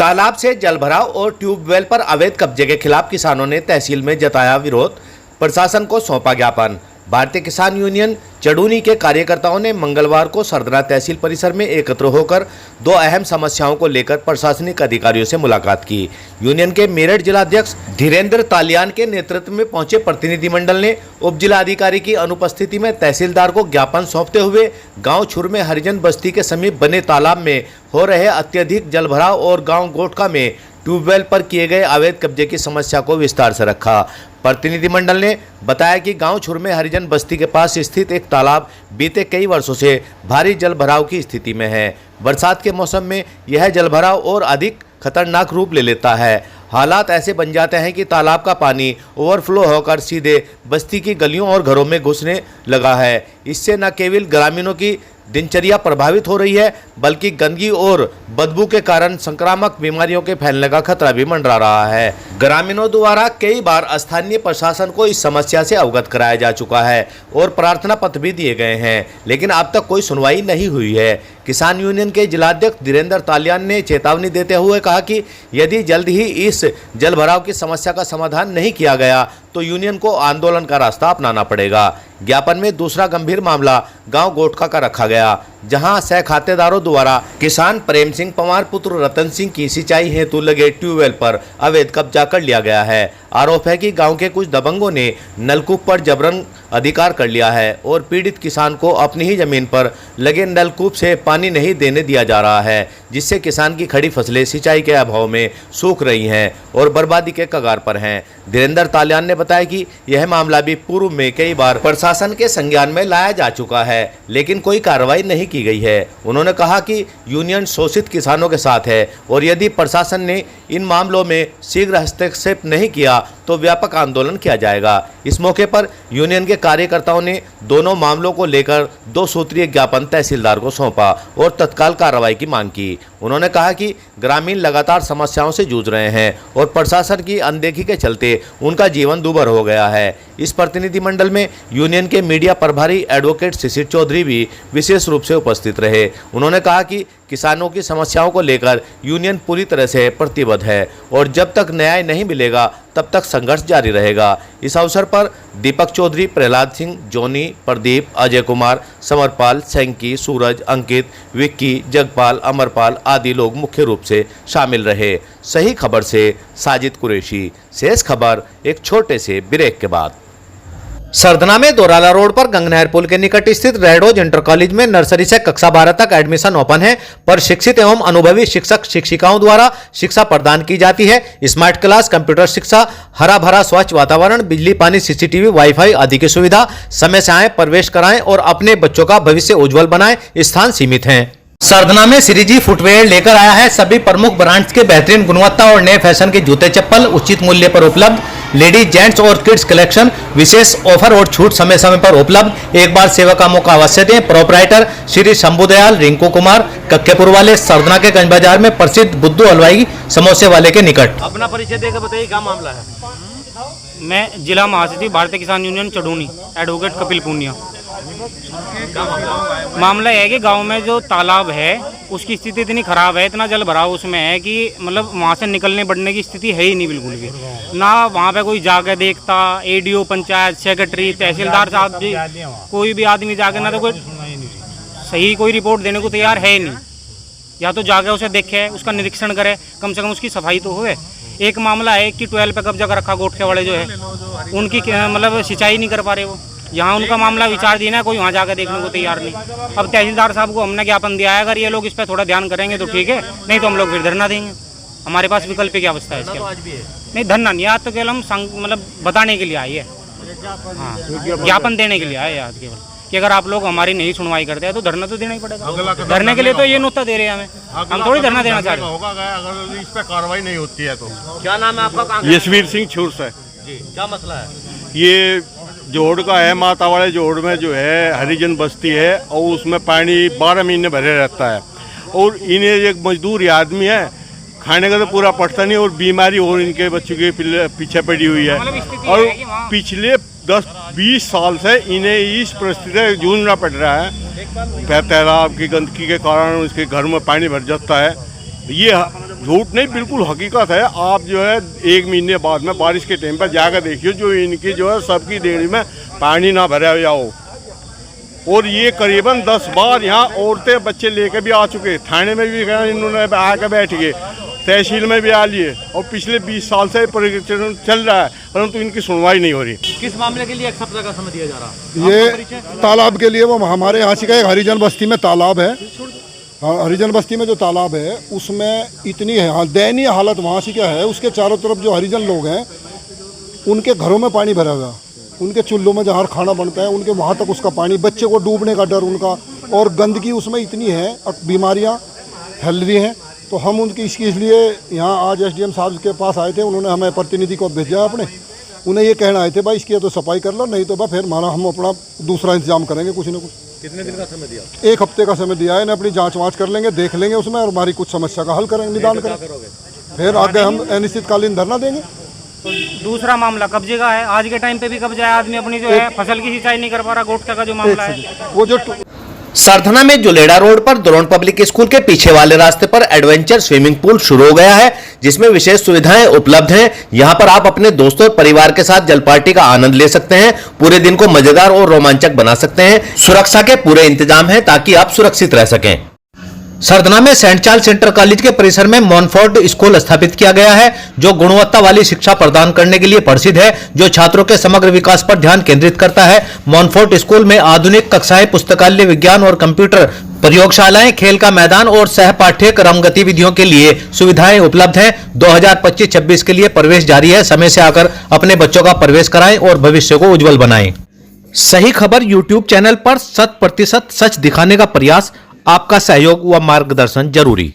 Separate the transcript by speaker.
Speaker 1: तालाब से जलभराव और ट्यूबवेल पर अवैध कब्जे के खिलाफ किसानों ने तहसील में जताया विरोध। प्रशासन को सौंपा ज्ञापन। भारतीय किसान यूनियन चड़ूनी के कार्यकर्ताओं ने मंगलवार को सरदना तहसील परिसर में एकत्र होकर दो अहम समस्याओं को लेकर प्रशासनिक अधिकारियों से मुलाकात की। यूनियन के मेरठ जिलाध्यक्ष धीरेन्द्र तालियान के नेतृत्व में पहुंचे प्रतिनिधिमंडल ने उप जिलाधिकारी की अनुपस्थिति में तहसीलदार को ज्ञापन सौंपते हुए गांव छुर में हरिजन बस्ती के समीप बने तालाब में हो रहे अत्यधिक जलभराव और गाँव गोटका में ट्यूबवेल पर किए गए अवैध कब्जे की समस्या को विस्तार से रखा। प्रतिनिधिमंडल ने बताया कि गांव छुर में हरिजन बस्ती के पास स्थित एक तालाब बीते कई वर्षों से भारी जलभराव की स्थिति में है। बरसात के मौसम में यह जलभराव और अधिक खतरनाक रूप ले लेता है। हालात ऐसे बन जाते हैं कि तालाब का पानी ओवरफ्लो होकर सीधे बस्ती की गलियों और घरों में घुसने लगा है। इससे न केवल ग्रामीणों की दिनचर्या प्रभावित हो रही है, बल्कि गंदगी और बदबू के कारण संक्रामक बीमारियों के फैलने का खतरा भी मंडरा रहा है। ग्रामीणों द्वारा कई बार स्थानीय प्रशासन को इस समस्या से अवगत कराया जा चुका है और प्रार्थना पत्र भी दिए गए हैं, लेकिन अब तक कोई सुनवाई नहीं हुई है। किसान यूनियन के जिलाध्यक्ष धीरेन्द्र तालियान ने चेतावनी देते हुए कहा कि यदि जल्द ही इस जलभराव की समस्या का समाधान नहीं किया गया तो यूनियन को आंदोलन का रास्ता अपनाना पड़ेगा। ज्ञापन में दूसरा गंभीर मामला गांव गोटका का रखा गया, जहां सह खातेदारों द्वारा किसान प्रेम सिंह पवार पुत्र रतन सिंह की सिंचाई हेतु लगे ट्यूबवेल पर अवैध कब्जा कर लिया गया है। आरोप है कि गांव के कुछ दबंगों ने नलकूप पर जबरन अधिकार कर लिया है और पीड़ित किसान को अपनी ही जमीन पर लगे नलकूप से पानी नहीं देने दिया जा रहा है, जिससे किसान की खड़ी फसलें सिंचाई के अभाव में सूख रही हैं और बर्बादी के कगार पर हैं। धीरेन्द्र तालियान ने बताया कि यह मामला भी पूर्व में कई बार प्रशासन के संज्ञान में लाया जा चुका है, लेकिन कोई कार्रवाई नहीं की गई है। उन्होंने कहा कि यूनियन शोषित किसानों के साथ है और यदि प्रशासन ने इन मामलों में शीघ्र हस्तक्षेप नहीं किया तो व्यापक आंदोलन किया जाएगा। इस मौके पर यूनियन के कार्यकर्ताओं ने दोनों मामलों को लेकर 2 सूत्रीय ज्ञापन तहसीलदार को सौंपा और तत्काल कार्रवाई की मांग की। उन्होंने कहा कि ग्रामीण लगातार समस्याओं से जूझ रहे हैं और प्रशासन की अनदेखी के चलते उनका जीवन दूभर हो गया है। इस प्रतिनिधिमंडल में यूनियन के मीडिया प्रभारी एडवोकेट शिशिर चौधरी भी विशेष रूप से उपस्थित रहे। उन्होंने कहा कि किसानों की समस्याओं को लेकर यूनियन पूरी तरह से प्रतिबद्ध है और जब तक न्याय नहीं मिलेगा तब तक संघर्ष जारी रहेगा। इस अवसर पर दीपक चौधरी, प्रहलाद सिंह, जोनी, प्रदीप, अजय कुमार, समरपाल, सैंकी, सूरज, अंकित, विक्की, जगपाल, अमरपाल आदि लोग मुख्य रूप से शामिल रहे। सही खबर से साजिद कुरैशी। शेष खबर एक छोटे से ब्रेक के बाद। सरदना में दोराला रोड पर गंगनहर पुल के निकट स्थित रेडोज इंटर कॉलेज में नर्सरी से कक्षा 12 तक एडमिशन ओपन है, पर शिक्षित एवं अनुभवी शिक्षक शिक्षिकाओं द्वारा शिक्षा प्रदान की जाती है। स्मार्ट क्लास, कंप्यूटर शिक्षा, हरा भरा स्वच्छ वातावरण, बिजली पानी, सीसीटीवी, वाईफाई आदि की सुविधा। समय से आए, प्रवेश कराएं और अपने बच्चों का भविष्य उज्जवल बनाएं। स्थान सीमित है। सरदना में श्रीजी फुटवेयर लेकर आया है सभी प्रमुख ब्रांड्स के बेहतरीन गुणवत्ता और नए फैशन के जूते चप्पल उचित मूल्य पर उपलब्ध। लेडीज, जेंट्स और किड्स कलेक्शन विशेष ऑफर और छूट समय समय पर उपलब्ध। एक बार सेवा का मौका अवश्य दें। प्रोपराइटर श्री शंभुदयाल रिंकू कुमार, कक्केपुर वाले, सरदना के गंज बाजार में प्रसिद्ध बुद्धू हलवाई समोसे वाले के निकट।
Speaker 2: अपना परिचय देकर बताइए क्या मामला है।
Speaker 3: मैं जिला महासचिव भारतीय किसान यूनियन चड़ूनी एडवोकेट कपिल पूनिया। मामला है कि गांव में जो तालाब है उसकी स्थिति इतनी खराब है, इतना जल भराव उसमें है कि मतलब वहां से निकलने बढ़ने की स्थिति है ही नहीं बिल्कुल भी। ना वहां पे कोई जाके देखता, एडीओ, पंचायत सेक्रेटरी, तहसीलदार साहब जी, कोई भी आदमी जाके ना तो कोई सही कोई रिपोर्ट देने को तैयार है ही नहीं। या तो जाके उसे देखे, उसका निरीक्षण करे, कम से कम उसकी सफाई तो होवे। एक मामला है कि 12 पे कब्जा कर रखा गोटके वाले जो है, उनकी मतलब सिंचाई नहीं कर पा रहे वो। यहाँ उनका मामला विचार देना, कोई वहाँ जाकर देखने को तैयार नहीं। अब तहसीलदार साहब को हमने ज्ञापन दिया है, अगर ये लोग इस पर थोड़ा ध्यान करेंगे तो ठीक है, नहीं तो हम लोग फिर धरना देंगे। हमारे पास विकल्प की अवस्था है इसके। नहीं, धरना नहीं, आज तो केवल हम मतलब बताने के लिए आए हैं। हाँ, ज्ञापन देने के लिए आए आज केवल कि अगर आप लोग हमारी नहीं सुनवाई करते हैं तो धरना तो देना ही पड़ेगा। धरने के लिए तो ये नुक्ता दे रहे हैं हमें, हम थोड़ी धरना देना चाह रहे हैं।
Speaker 4: अगर इस पर कार्रवाई नहीं होती है तो।
Speaker 2: क्या नाम है आपका?
Speaker 4: यशवीर सिंह छूर से।
Speaker 2: क्या मसला है?
Speaker 4: ये जोड़ का है, माता वाले जोड़ में जो है हरिजन बस्ती है और उसमें पानी 12 महीने भरे रहता है और इन्हें एक मजदूर आदमी है, खाने का तो पूरा पड़ता नहीं और बीमारी और इनके बच्चों के पीछे पड़ी हुई है और पिछले 10-20 साल से इन्हें इस परिस्थिति से जूझना पड़ रहा है। तालाब की गंदगी के कारण उसके घर में पानी भर जाता है। ये झूठ नहीं, बिल्कुल हकीकत है। आप जो है 1 महीने बाद में बारिश के टाइम पर जाकर देखिए, जो इनकी जो है सबकी डेयरी में पानी ना भरा हुआ हो। और ये करीबन 10 बार यहाँ औरतें बच्चे लेकर भी आ चुके, थाने में भी गए, इन्होंने आकर बैठ गए, तहसील में भी आ लिए, और पिछले 20 साल से प्रक्रिया चल रहा है, परंतु इनकी सुनवाई नहीं हो रही।
Speaker 2: किस मामले के लिए एक सप्ताह का समय दिया जा रहा है?
Speaker 5: ये तालाब के लिए, वो हमारे यहाँ से का एक हरिजन बस्ती में तालाब है। हाँ, हरिजन बस्ती में जो तालाब है उसमें इतनी है दयनीय हालत वहाँ से क्या है, उसके चारों तरफ जो हरिजन लोग हैं उनके घरों में पानी भरा हुआ, उनके चूल्हों में जहाँ खाना बनता है उनके वहाँ तक उसका पानी, बच्चे को डूबने का डर उनका, और गंदगी उसमें इतनी है और बीमारियाँ फैल रही हैं। तो हम उनकी इसलिए यहाँ आज SDM साहब के पास आए थे, उन्होंने हमें प्रतिनिधि को भेजा अपने, उन्हें ये कहना आए थे भाई इसकी तो सफाई कर लो, नहीं तो भाई फिर हमारा हम अपना दूसरा इंतजाम करेंगे कुछ ना कुछ।
Speaker 2: कितने दिन का समय दिया?
Speaker 5: 1 हफ्ते का समय दिया है, इन्हें अपनी जांच वाँच कर लेंगे, देख लेंगे उसमें, और हमारी कुछ समस्या का हल करेंगे, निदान करेंगे, फिर आगे हम अनिश्चितकालीन धरना देंगे।
Speaker 3: तो दूसरा मामला कब्जे का है, आज के टाइम पे भी कब्जा है, आदमी अपनी जो है फसल की सिंचाई नहीं कर पा रहा, गोटका का जो मामला है।
Speaker 5: वो जो
Speaker 1: सरधना में जुलेड़ा रोड पर द्रोण पब्लिक स्कूल के पीछे वाले रास्ते पर एडवेंचर स्विमिंग पूल शुरू हो गया है, जिसमें विशेष सुविधाएं उपलब्ध हैं। यहां पर आप अपने दोस्तों और परिवार के साथ जल पार्टी का आनंद ले सकते हैं, पूरे दिन को मजेदार और रोमांचक बना सकते हैं। सुरक्षा के पूरे इंतजाम हैं ताकि आप सुरक्षित रह सकें। सरधना में सेंट चार्ल्स इंटर कॉलेज के परिसर में मॉनफोर्ट स्कूल स्थापित किया गया है, जो गुणवत्ता वाली शिक्षा प्रदान करने के लिए प्रसिद्ध है, जो छात्रों के समग्र विकास पर ध्यान केंद्रित करता है। मॉनफोर्ट स्कूल में आधुनिक कक्षाएं, पुस्तकालय, विज्ञान और कंप्यूटर प्रयोगशालाएं, खेल का मैदान और सहपाठ्य क्रम गतिविधियों के लिए सुविधाएं उपलब्ध हैं। 2025-26 के लिए प्रवेश जारी है। समय से आकर अपने बच्चों का प्रवेश कराएं और भविष्य को उज्जवल बनाएं। सही खबर यूट्यूब चैनल पर 100% सच दिखाने का प्रयास, आपका सहयोग व मार्गदर्शन जरूरी।